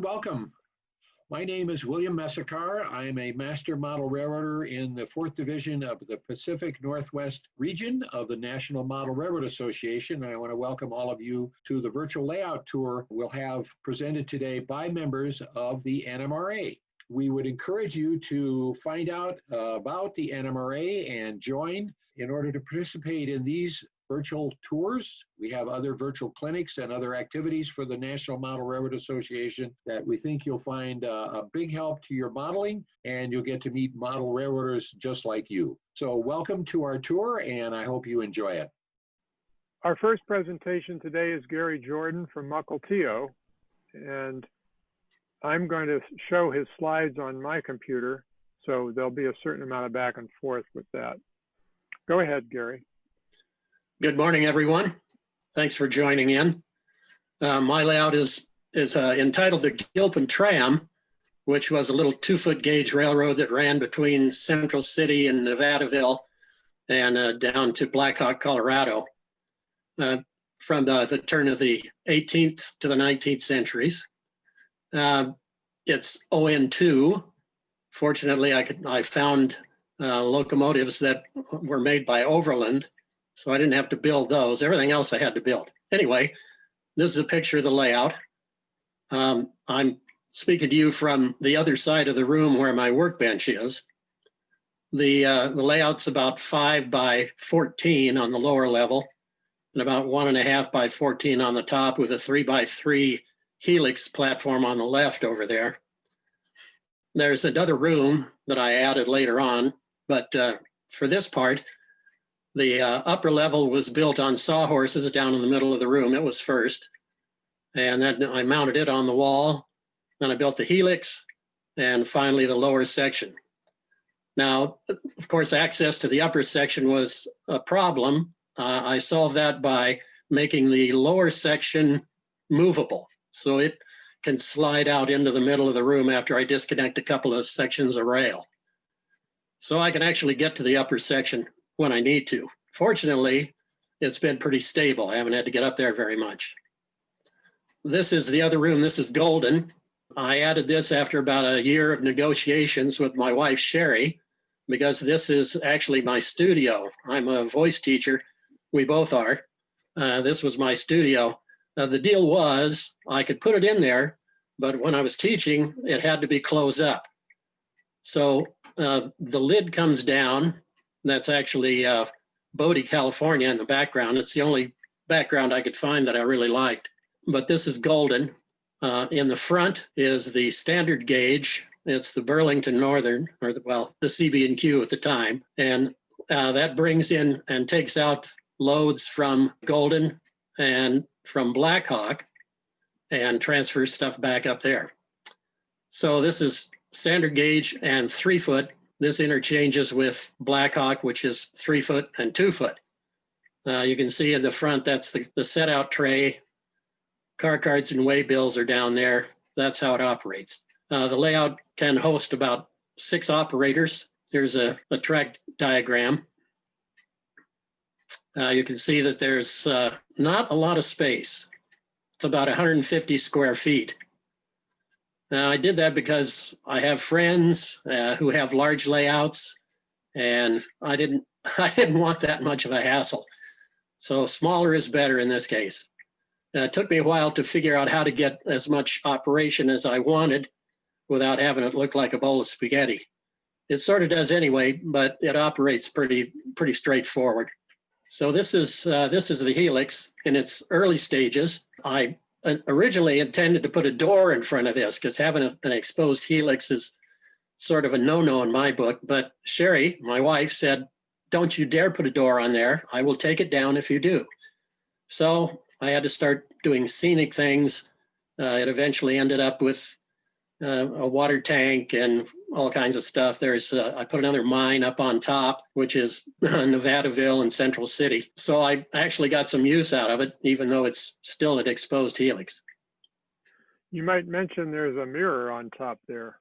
Welcome. My name is William Messakar. I am a master model railroader in the 4th Division of the Pacific Northwest region of the National Model Railroad Association. I want to welcome all of you to the virtual layout tour we'll have presented today by members of the NMRA. We would encourage you to find out about the NMRA and join in order to participate in these virtual tours. We have other virtual clinics and other activities for the National Model Railroad Association that we think you'll find a big help to your modeling, and you'll get to meet model railroaders just like you. So welcome to our tour, and I hope you enjoy it. Our first presentation today is Gary Jordan from Mukilteo, and I'm going to show his slides on my computer, so there'll be a certain amount of back and forth with that. Go ahead, Gary. Good morning, everyone. Thanks for joining in. My layout is entitled the Gilpin Tram, which was a little 2-foot gauge railroad that ran between Central City and Nevadaville and down to Blackhawk, Colorado, from the turn of the 18th to the 19th centuries. It's On2. Fortunately, I found locomotives that were made by Overland, so I didn't have to build those. Everything else I had to build. Anyway, this is a picture of the layout. I'm speaking to you from the other side of the room where my workbench is. The layout's about 5 by 14 on the lower level and about 1.5 by 14 on the top, with a 3 by 3 helix platform on the left over there. There's another room that I added later on, but for this part, the upper level was built on sawhorses down in the middle of the room. It was first. And then I mounted it on the wall. Then I built the helix and finally the lower section. Now, of course, access to the upper section was a problem. I solved that by making the lower section movable, so it can slide out into the middle of the room after I disconnect a couple of sections of rail. So I can actually get to the upper section when I need to. Fortunately, it's been pretty stable. I haven't had to get up there very much. This is the other room. This is golden. I added this after about a year of negotiations with my wife, Sherry, because this is actually my studio. I'm a voice teacher. We both are. This was my studio. The deal was I could put it in there, but when I was teaching, it had to be closed up. So the lid comes down. That's actually Bodie, California in the background. It's the only background I could find that I really liked. But this is golden. In the front is the standard gauge. It's the Burlington Northern, or the CB&Q at the time. And that brings in and takes out loads from Golden and from Blackhawk and transfers stuff back up there. So this is standard gauge and 3-foot. This interchanges with Blackhawk, which is 3-foot and 2-foot. You can see in the front, that's the set out tray. Car cards and waybills are down there. That's how it operates. The layout can host about 6 operators. There's a track diagram. You can see that there's not a lot of space. It's about 150 square feet. I did that because I have friends who have large layouts, and I didn't want that much of a hassle. So smaller is better in this case. It took me a while to figure out how to get as much operation as I wanted without having it look like a bowl of spaghetti. It sort of does anyway, but it operates pretty straightforward. So this is the helix in its early stages. I originally intended to put a door in front of this because having an exposed helix is sort of a no-no in my book. But Sherry, my wife, said, "Don't you dare put a door on there. I will take it down if you do." So I had to start doing scenic things. It eventually ended up with a water tank and all kinds of stuff. I put another mine up on top, which is Nevadaville and Central City. So I actually got some use out of it, even though it's still an exposed helix. You might mention there's a mirror on top there.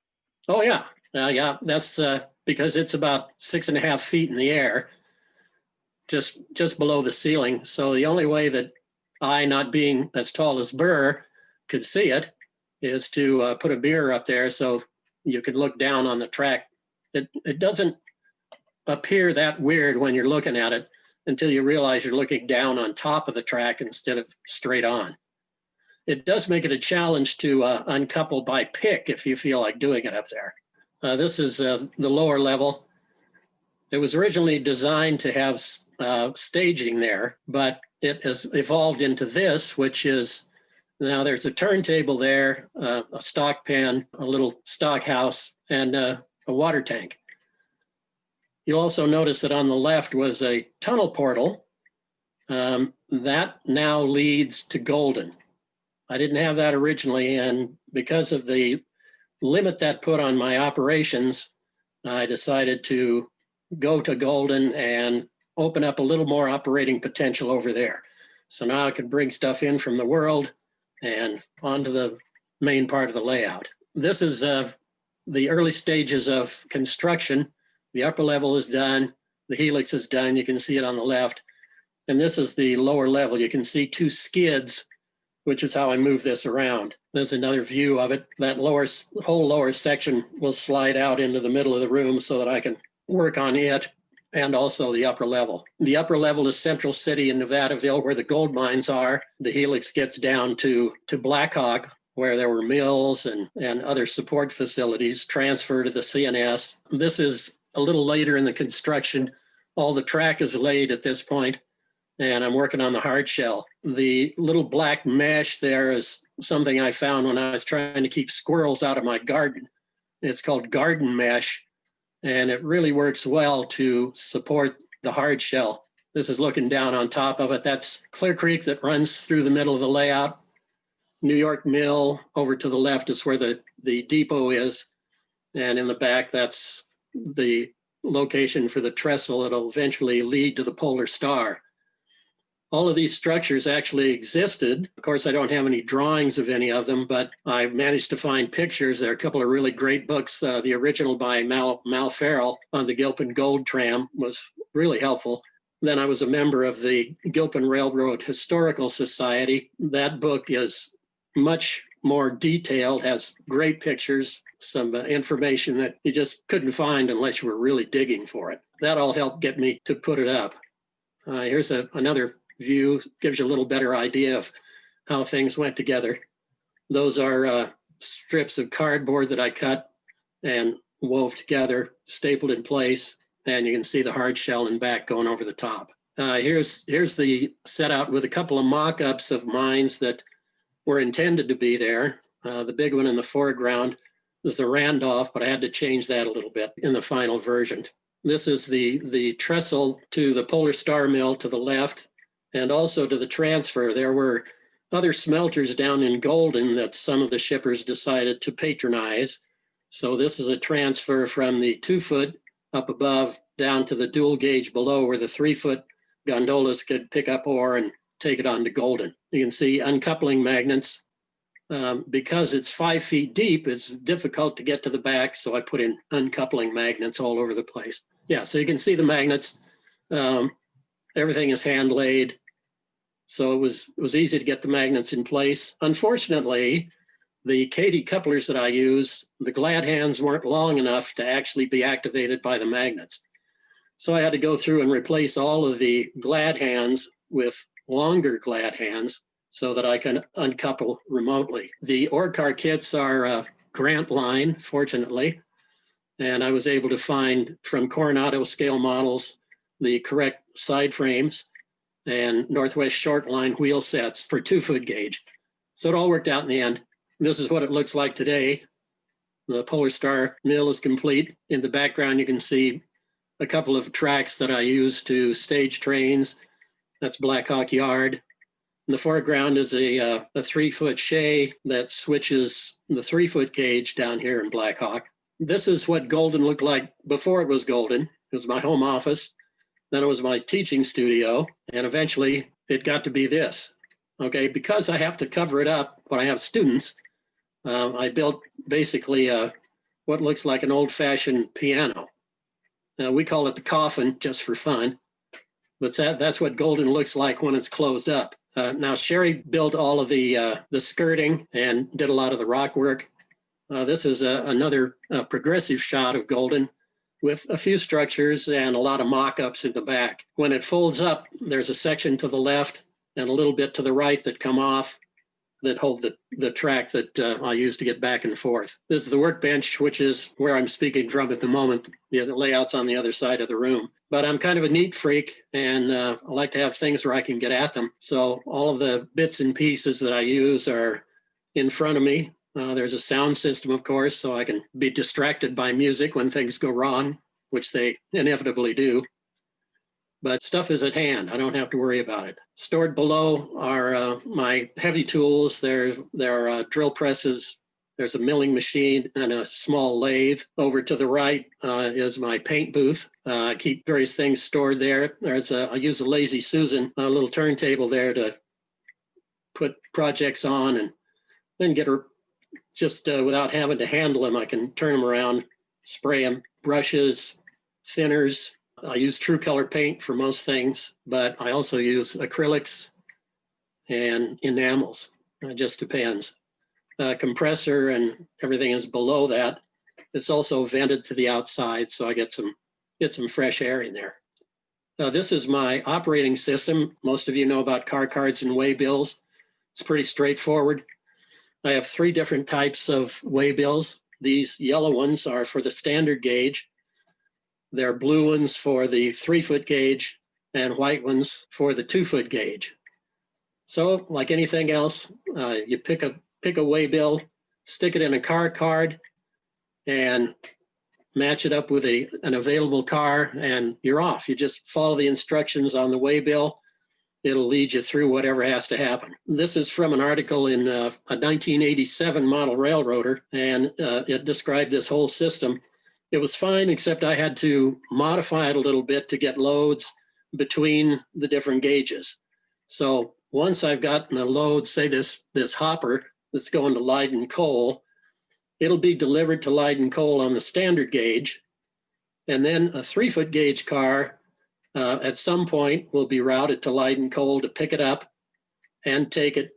Oh yeah, yeah. That's because it's about 6.5 feet in the air, just below the ceiling. So the only way that I, not being as tall as Burr, could see it is to put a mirror up there so you can look down on the track. It doesn't appear that weird when you're looking at it until you realize you're looking down on top of the track instead of straight on. It does make it a challenge to uncouple by pick if you feel like doing it up there. This is the lower level. It was originally designed to have staging there, but it has evolved into this, which is, now there's a turntable there, a stock pen, a little stock house, and a water tank. You'll also notice that on the left was a tunnel portal. That now leads to Golden. I didn't have that originally, and because of the limit that put on my operations, I decided to go to Golden and open up a little more operating potential over there. So now I can bring stuff in from the world and onto the main part of the layout. This is the early stages of construction. The upper level is done. The helix is done. You can see it on the left. And this is the lower level. You can see two skids, which is how I move this around. There's another view of it. That whole lower section will slide out into the middle of the room so that I can work on it and also the upper level. The upper level is Central City in Nevadaville, where the gold mines are. The helix gets down to Blackhawk, where there were mills and other support facilities, transfer to the CNS. This is a little later in the construction. All the track is laid at this point, and I'm working on the hard shell. The little black mesh there is something I found when I was trying to keep squirrels out of my garden. It's called garden mesh, and it really works well to support the hard shell. This is looking down on top of it. That's Clear Creek that runs through the middle of the layout. New York Mill over to the left is where the depot is. And in the back, that's the location for the trestle that'll eventually lead to the Polar Star. All of these structures actually existed. Of course, I don't have any drawings of any of them, but I managed to find pictures. There are a couple of really great books. The original by Mal Farrell on the Gilpin Gold Tram was really helpful. Then I was a member of the Gilpin Railroad Historical Society. That book is much more detailed, has great pictures, some information that you just couldn't find unless you were really digging for it. That all helped get me to put it up. Here's another view, gives you a little better idea of how things went together. Those are strips of cardboard that I cut and wove together, stapled in place, and you can see the hard shell and back going over the top. Here's the set out with a couple of mock-ups of mines that were intended to be there. The big one in the foreground was the Randolph, but I had to change that a little bit in the final version. This is the trestle to the Polar Star Mill to the left, and also to the transfer. There were other smelters down in Golden that some of the shippers decided to patronize. So this is a transfer from the 2-foot up above down to the dual gauge below, where the 3-foot gondolas could pick up ore and take it on to Golden. You can see uncoupling magnets. Because it's 5 feet deep, it's difficult to get to the back, so I put in uncoupling magnets all over the place. Yeah, so you can see the magnets. Everything is hand laid, so it was easy to get the magnets in place. Unfortunately, the Cady couplers that I use, the glad hands weren't long enough to actually be activated by the magnets. So I had to go through and replace all of the glad hands with longer glad hands so that I can uncouple remotely. The ore car kits are Grant line, fortunately, and I was able to find from Coronado scale models the correct side frames and Northwest short line wheel sets for 2-foot gauge. So it all worked out in the end. This is what it looks like today. The Polar Star Mill is complete. In the background, you can see a couple of tracks that I use to stage trains. That's Blackhawk Yard. In the foreground is a 3-foot shay that switches the 3-foot gauge down here in Blackhawk. This is what Golden looked like before it was Golden. It was my home office. Then it was my teaching studio, and eventually it got to be this. Okay, because I have to cover it up when I have students, I built basically what looks like an old-fashioned piano. We call it the coffin just for fun, but that's what Golden looks like when it's closed up. Now Sherry built all of the skirting and did a lot of the rock work. This is another progressive shot of Golden with a few structures and a lot of mock-ups in the back. When it folds up, there's a section to the left and a little bit to the right that come off that hold the track that I use to get back and forth. This is the workbench, which is where I'm speaking from at the moment. The layout's on the other side of the room. But I'm kind of a neat freak, and I like to have things where I can get at them. So all of the bits and pieces that I use are in front of me. There's a sound system, of course, so I can be distracted by music when things go wrong, which they inevitably do. But stuff is at hand. I don't have to worry about it. Stored below are my heavy tools. There are drill presses. There's a milling machine and a small lathe. Over to the right is my paint booth. I keep various things stored there. I use a Lazy Susan, a little turntable there to put projects on and then get her just without having to handle them. I can turn them around, spray them, brushes, thinners. I use True Color paint for most things, but I also use acrylics and enamels. It just depends. Compressor and everything is below that. It's also vented to the outside, so I get some fresh air in there. This is my operating system. Most of you know about car cards and waybills. It's pretty straightforward. I have 3 different types of waybills. These yellow ones are for the standard gauge. There are blue ones for the 3-foot gauge and white ones for the 2-foot gauge. So like anything else, you pick a waybill, stick it in a car card, and match it up with an available car, and you're off. You just follow the instructions on the waybill. It'll lead you through whatever has to happen. This is from an article in a 1987 model railroader, and it described this whole system. It was fine, except I had to modify it a little bit to get loads between the different gauges. So once I've gotten a load, say this hopper that's going to Leiden coal, it'll be delivered to Leiden coal on the standard gauge. And then a 3-foot gauge car at some point will be routed to Leiden coal to pick it up and take it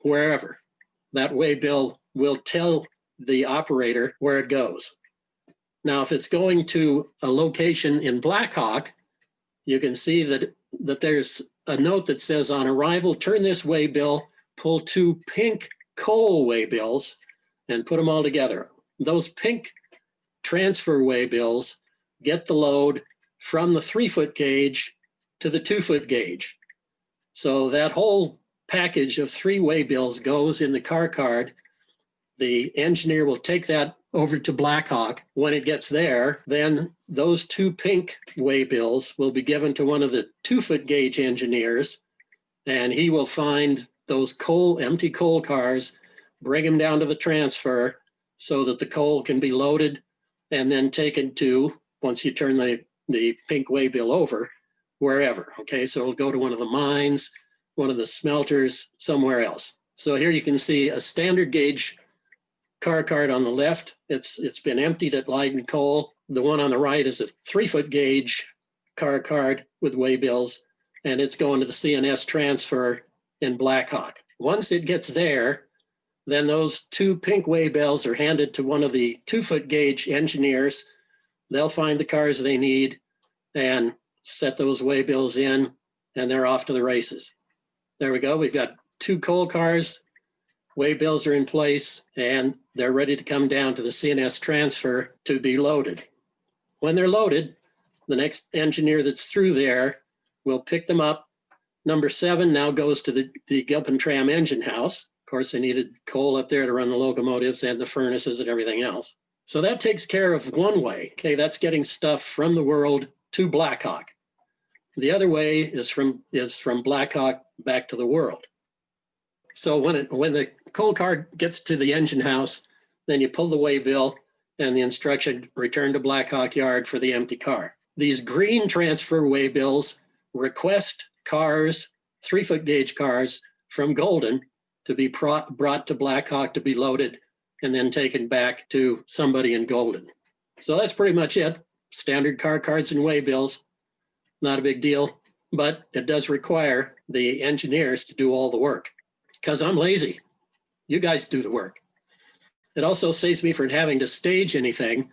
wherever. That waybill will tell the operator where it goes. Now, if it's going to a location in Blackhawk, you can see that there's a note that says, on arrival, turn this waybill, pull 2 pink coal waybills, and put them all together. Those pink transfer waybills get the load from the 3-foot gauge to the 2-foot gauge. So that whole package of 3 waybills goes in the car card. The engineer will take that over to Blackhawk. When it gets there, then those 2 pink waybills will be given to one of the 2-foot gauge engineers, and he will find those empty coal cars, bring them down to the transfer so that the coal can be loaded and then taken to, once you turn the pink waybill over, wherever. Okay, so it'll go to one of the mines, one of the smelters, somewhere else. So here you can see a standard gauge car card on the left. It's been emptied at Leiden coal. The one on the right is a 3-foot gauge car card with waybills, and it's going to the CNS transfer in Blackhawk. Once it gets there, then those 2 pink waybills are handed to one of the 2-foot gauge engineers. They'll find the cars they need and set those waybills in, and they're off to the races. There we go. We've got 2 coal cars. Waybills are in place, and they're ready to come down to the CNS transfer to be loaded. When they're loaded, the next engineer that's through there will pick them up. Number 7 now goes to the Gilpin Tram engine house. Of course, they needed coal up there to run the locomotives and the furnaces and everything else. So that takes care of one way. Okay, that's getting stuff from the world to Blackhawk. The other way is from Blackhawk back to the world. So when the coal car gets to the engine house, then you pull the waybill and the instruction, return to Blackhawk Yard for the empty car. These green transfer waybills request cars, 3-foot gauge cars from Golden to be brought to Blackhawk to be loaded and then taken back to somebody in Golden. So that's pretty much it. Standard car cards and waybills, not a big deal, but it does require the engineers to do all the work because I'm lazy. You guys do the work. It also saves me from having to stage anything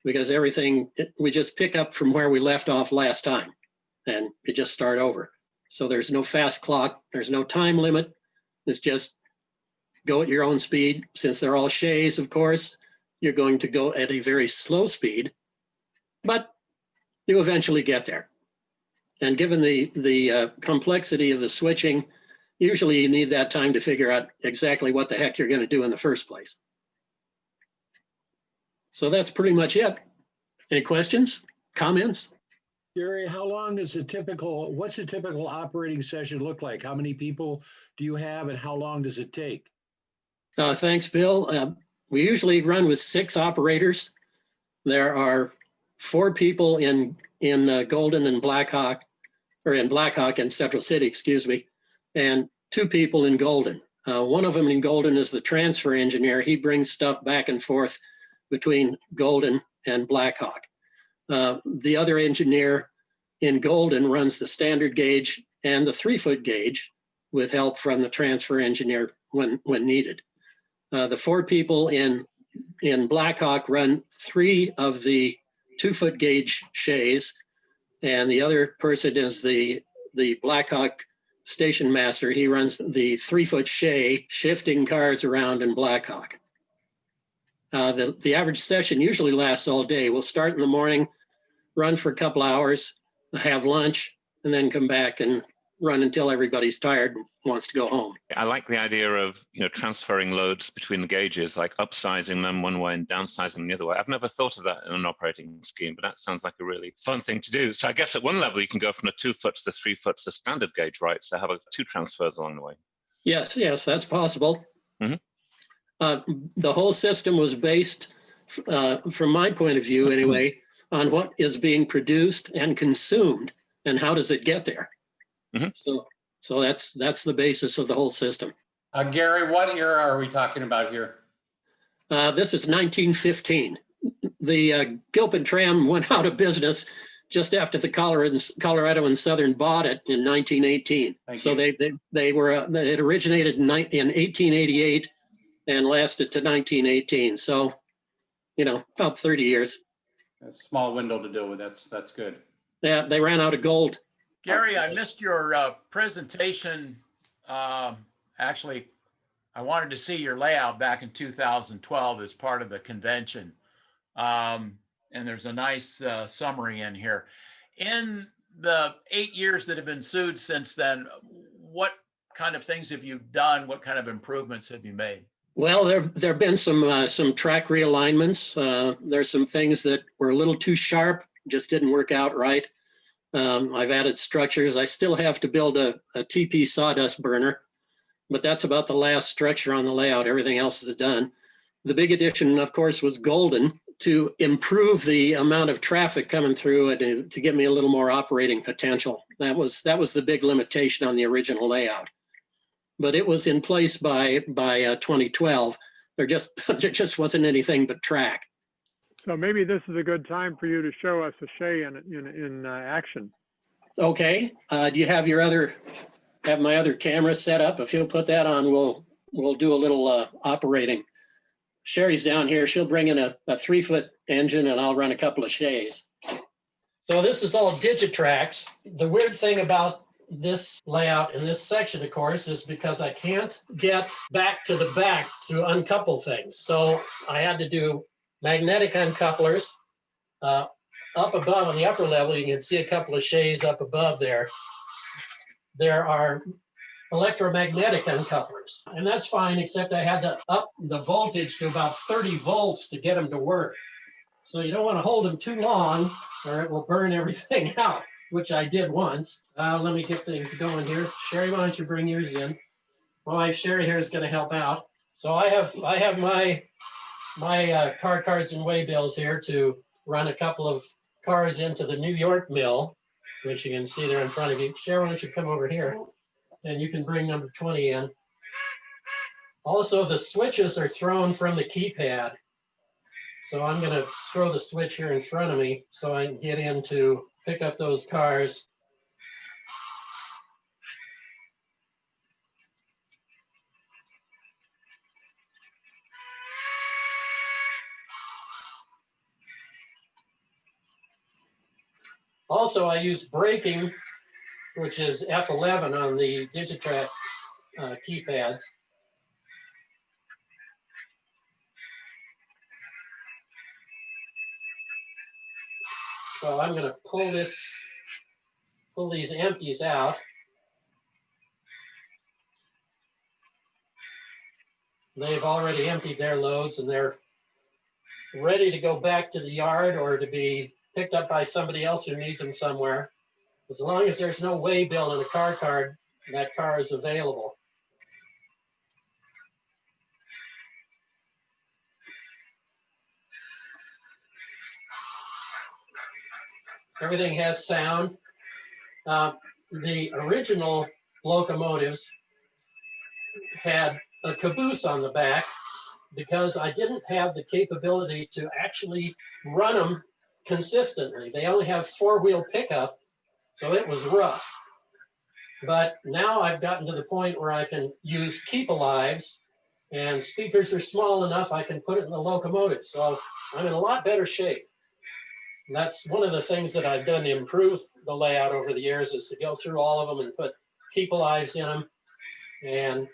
because everything, we just pick up from where we left off last time and you just start over. So there's no fast clock. There's no time limit. It's just go at your own speed. Since they're all shays, of course, you're going to go at a very slow speed, but you eventually get there. And given the complexity of the switching, usually you need that time to figure out exactly what the heck you're going to do in the first place. So that's pretty much it. Any questions, comments? Gary, how long is what's a typical operating session look like? How many people do you have and how long does it take? Thanks, Bill. We usually run with 6 operators. There are 4 people in Golden and Blackhawk, or in Blackhawk and Central City, excuse me, and 2 people in Golden. One of them in Golden is the transfer engineer. He brings stuff back and forth between Golden and Blackhawk. The other engineer in Golden runs the standard gauge and the 3-foot gauge with help from the transfer engineer when needed. The 4 people in Blackhawk run 3 of the 2-foot gauge shays, and the other person is the Blackhawk station master. He runs the 3-foot shay, shifting cars around in Blackhawk. The average session usually lasts all day. We'll start in the morning, run for a couple hours, have lunch, and then come back and run until everybody's tired and wants to go home. I like the idea of transferring loads between the gauges, like upsizing them one way and downsizing them the other way. I've never thought of that in an operating scheme, but that sounds like a really fun thing to do. So I guess at one level you can go from the 2-foot to the 3-foot to the standard gauge, right? So have 2 transfers along the way. Yes, that's possible. Mm-hmm. The whole system was based, from my point of view anyway, on what is being produced and consumed and how does it get there. Mm-hmm. So that's the basis of the whole system. Gary, what era are we talking about here? This is 1915. The Gilpin Tram went out of business just after the Colorado and Southern bought it in 1918. So it originated in 1888 and lasted to 1918. So, about 30 years. A small window to deal with. That's good. Yeah, they ran out of gold. Gary, I missed your presentation. Actually, I wanted to see your layout back in 2012 as part of the convention. And there's a nice summary in here. In the 8 years that have been sued since then, what kind of things have you done? What kind of improvements have you made? Well, there have been some track realignments. There's some things that were a little too sharp, just didn't work out right. I've added structures. I still have to build a TP sawdust burner, but that's about the last structure on the layout. Everything else is done. The big addition, of course, was Golden to improve the amount of traffic coming through and to give me a little more operating potential. That was the big limitation on the original layout. But it was in place by 2012. There just wasn't anything but track. So maybe this is a good time for you to show us a shay in action. Okay. Do you have my other camera set up? If you'll put that on, we'll do a little operating. Sherry's down here. She'll bring in a 3-foot engine and I'll run a couple of shays. So this is all Digitrax. The weird thing about this layout in this section, of course, is because I can't get back to the back to uncouple things. So I had to do magnetic uncouplers up above on the upper level. You can see a couple of shays up above there. There are electromagnetic uncouplers, and that's fine, except I had to up the voltage to about 30 volts to get them to work. So you don't want to hold them too long or it will burn everything out, which I did once. Let me get things going here. Sherry, why don't you bring yours in? My wife Sherry here is going to help out. So I have my car cards and waybills here to run a couple of cars into the New York mill, which you can see there in front of you. Sherry, why don't you come over here and you can bring number 20 in. Also, the switches are thrown from the keypad. So I'm going to throw the switch here in front of me so I can get in to pick up those cars. Also, I use braking, which is F11 on the Digitrax keypads. So I'm going to pull these empties out. They've already emptied their loads and they're ready to go back to the yard or to be picked up by somebody else who needs them somewhere. As long as there's no waybill in a car card, that car is available. Everything has sound. The original locomotives had a caboose on the back because I didn't have the capability to actually run them consistently. They only have four-wheel pickup, so it was rough. But now I've gotten to the point where I can use keep-alives, and speakers are small enough I can put it in the locomotive. So I'm in a lot better shape. And that's one of the things that I've done to improve the layout over the years, is to go through all of them and put keep-alives in them and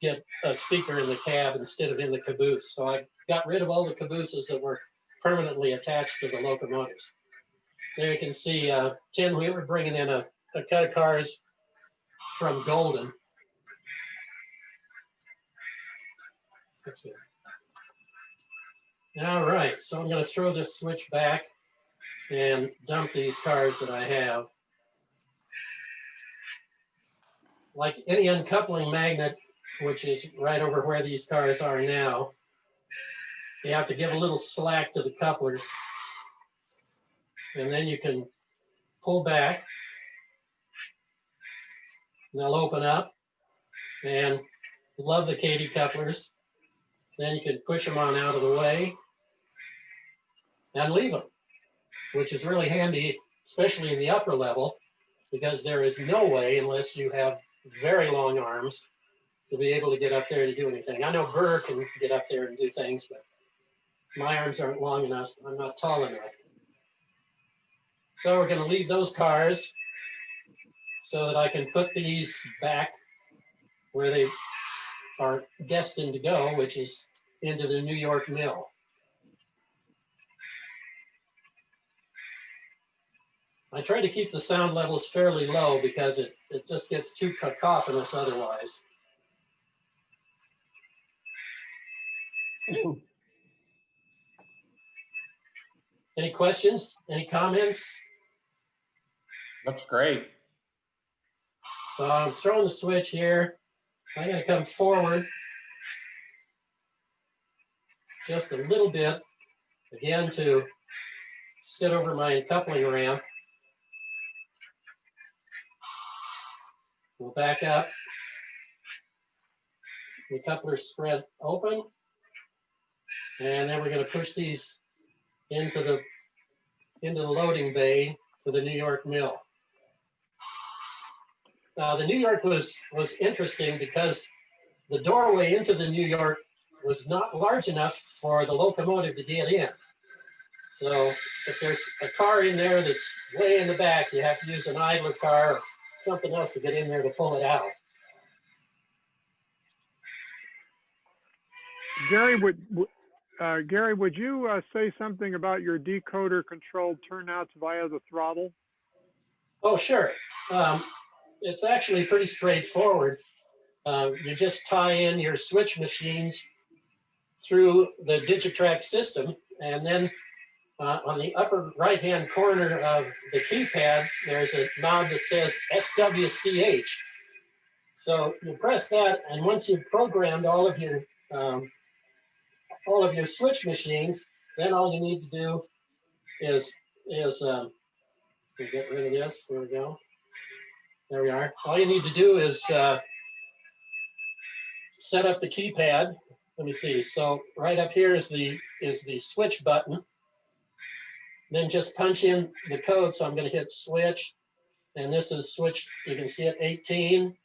get a speaker in the cab instead of in the caboose. So I got rid of all the cabooses that were permanently attached to the locomotives. There you can see Tim Wheeler bringing in a cut of cars from Golden. That's good. All right, so I'm going to throw this switch back and dump these cars that I have. Like any uncoupling magnet, which is right over where these cars are now, you have to give a little slack to the couplers, and then you can pull back. They'll open up, and love the Katy couplers. Then you can push them on out of the way and leave them, which is really handy, especially in the upper level, because there is no way, unless you have very long arms, to be able to get up there to do anything. I know Burr can get up there and do things, but my arms aren't long enough. I'm not tall enough. So we're going to leave those cars so that I can put these back where they are destined to go, which is into the New York mill. I try to keep the sound levels fairly low because it just gets too cacophonous otherwise. Any questions? Any comments? Looks great. So I'm throwing the switch here. I'm going to come forward just a little bit, again, to sit over my uncoupling ramp. We'll back up. The couplers spread open. And then we're going to push these into the loading bay for the New York mill. The New York was interesting because the doorway into the New York was not large enough for the locomotive to get in. So if there's a car in there that's way in the back, you have to use an idler car or something else to get in there to pull it out. Gary, would you say something about your decoder controlled turnouts via the throttle? Oh, sure. It's actually pretty straightforward. You just tie in your switch machines through the Digitrax system, and then on the upper right-hand corner of the keypad, there's a knob that says SWCH. So you press that, and once you've programmed all of your switch machines, then all you need to do is get rid of this. There we go. There we are. All you need to do is set up the keypad. Let me see. So right up here is the switch button. Then just punch in the code. So I'm going to hit switch, and this is switch. You can see it 18,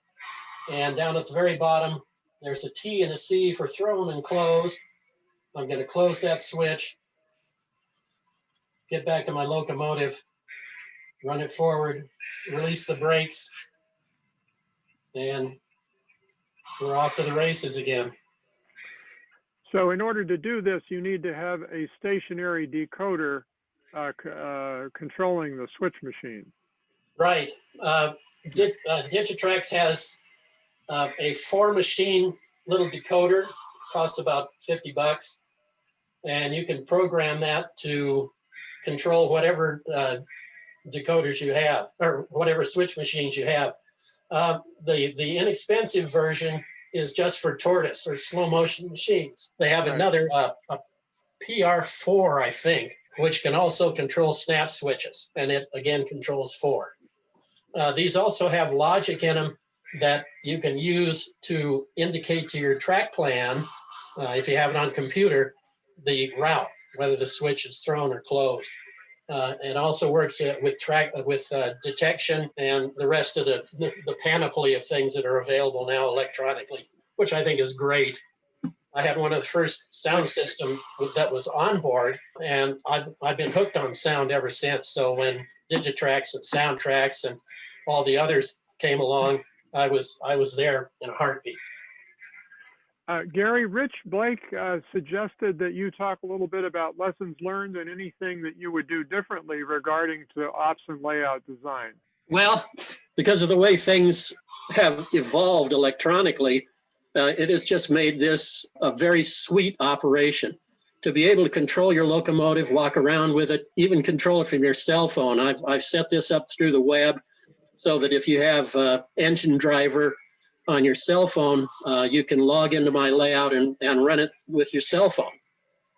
and down at the very bottom there's a T and a C for thrown and close. I'm going to close that switch, get back to my locomotive, run it forward, release the brakes, and we're off to the races again. So in order to do this, you need to have a stationary decoder controlling the switch machine. Right. Digitrax has a 4-machine little decoder, costs about $50, and you can program that to control whatever decoders you have, or whatever switch machines you have. The inexpensive version is just for tortoise or slow motion machines. They have another a PR4, I think, which can also control snap switches, and it again controls 4. These also have logic in them that you can use to indicate to your track plan, if you have it on computer, the route, whether the switch is thrown or closed. It also works with detection and the rest of the panoply of things that are available now electronically, which I think is great. I had one of the first sound systems that was on board, and I've been hooked on sound ever since. So when Digitrax and Soundtrax and all the others came along, I was there in a heartbeat. Gary, Rich Blake suggested that you talk a little bit about lessons learned and anything that you would do differently regarding to ops and layout design. Well, because of the way things have evolved electronically, it has just made this a very sweet operation. To be able to control your locomotive, walk around with it, even control it from your cell phone. I've set this up through the web so that if you have engine driver on your cell phone, you can log into my layout and run it with your cell phone.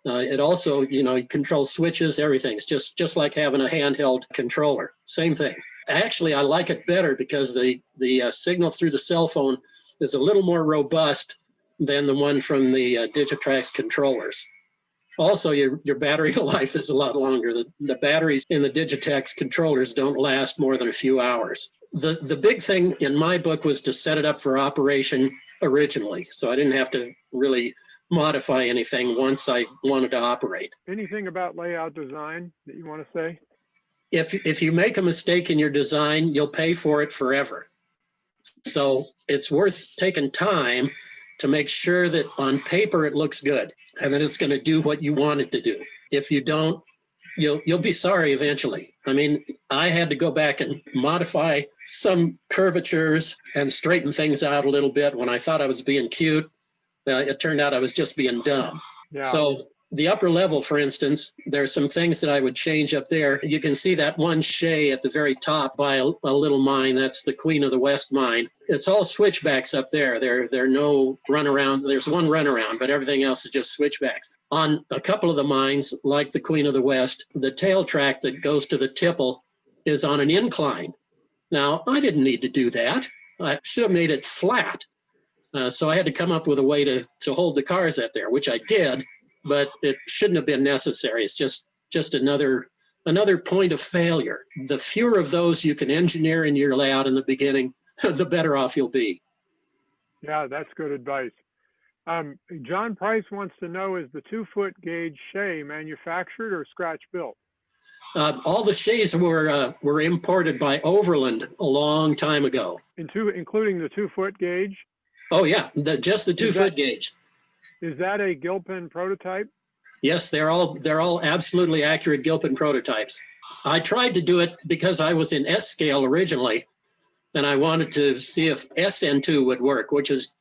It also, controls switches, everything. It's just like having a handheld controller. Same thing. Actually, I like it better because the signal through the cell phone is a little more robust than the one from the Digitrax controllers. Also, your battery life is a lot longer. The batteries in the Digitrax controllers don't last more than a few hours. The big thing in my book was to set it up for operation originally, so I didn't have to really modify anything once I wanted to operate. Anything about layout design that you want to say? If you make a mistake in your design, you'll pay for it forever. So it's worth taking time to make sure that on paper it looks good and that it's going to do what you want it to do. If you don't, you'll be sorry eventually. I mean, I had to go back and modify some curvatures and straighten things out a little bit when I thought I was being cute. It turned out I was just being dumb. Yeah. So the upper level, for instance, there's some things that I would change up there. You can see that one shay at the very top by a little mine. That's the Queen of the West mine. It's all switchbacks up there. There are no runaround. There's one runaround, but everything else is just switchbacks. On a couple of the mines, like the Queen of the West, the tail track that goes to the tipple is on an incline. Now, I didn't need to do that. I should have made it flat. So I had to come up with a way to hold the cars up there, which I did. But it shouldn't have been necessary. It's just another point of failure. The fewer of those you can engineer in your layout in the beginning, the better off you'll be. Yeah, that's good advice. John Price wants to know, is the 2-foot gauge shay manufactured or scratch built? All the shays were imported by Overland a long time ago. Including the 2-foot gauge? Oh yeah, just the 2-foot gauge. Is that a Gilpin prototype? Yes, they're all absolutely accurate Gilpin prototypes. I tried to do it because I was in S scale originally, and I wanted to see if SN2 would work, which is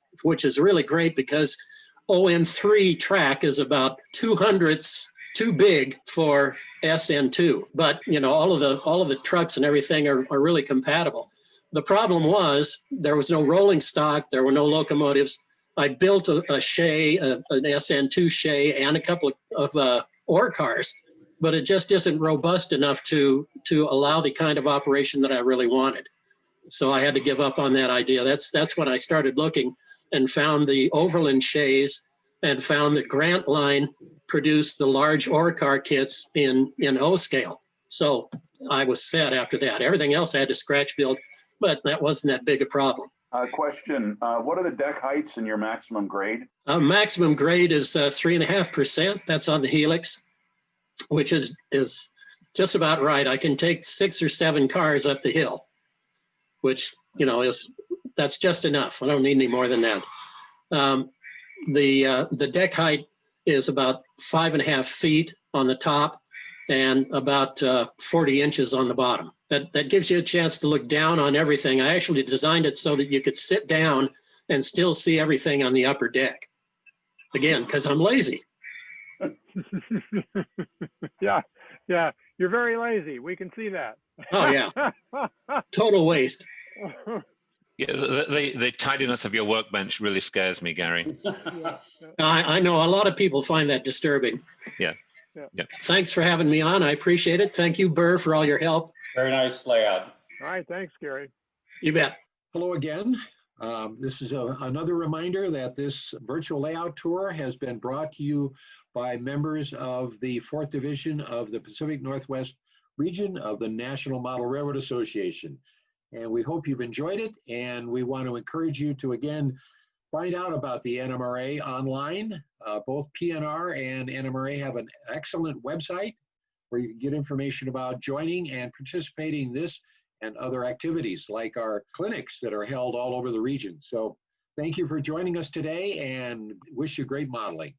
really great because ON3 track is about 2/100ths too big for SN2. But all of the trucks and everything are really compatible. The problem was there was no rolling stock, there were no locomotives. I built a shay, an SN2 shay, and a couple of ore cars, but it just isn't robust enough to allow the kind of operation that I really wanted. So I had to give up on that idea. That's when I started looking and found the Overland shays and found that Grant Line produced the large ore car kits in O scale. So I was set after that. Everything else I had to scratch build, but that wasn't that big a problem. Question, what are the deck heights in your maximum grade? Maximum grade is 3.5%. That's on the helix, which is just about right. I can take 6 or 7 cars up the hill, which, that's just enough. I don't need any more than that. The deck height is about 5.5 feet on the top and about 40 inches on the bottom. That gives you a chance to look down on everything. I actually designed it so that you could sit down and still see everything on the upper deck. Again, because I'm lazy. Yeah. You're very lazy. We can see that. Oh, yeah. Total waste. Yeah, the tidiness of your workbench really scares me, Gary. I know a lot of people find that disturbing. Yeah. Thanks for having me on. I appreciate it. Thank you, Burr, for all your help. Very nice layout. All right. Thanks, Gary. You bet. Hello again. This is another reminder that this virtual layout tour has been brought to you by members of the 4th Division of the Pacific Northwest region of the National Model Railroad Association. And we hope you've enjoyed it. And we want to encourage you to, again, find out about the NMRA online. Both PNR and NMRA have an excellent website where you can get information about joining and participating in this and other activities like our clinics that are held all over the region. So thank you for joining us today and wish you great modeling.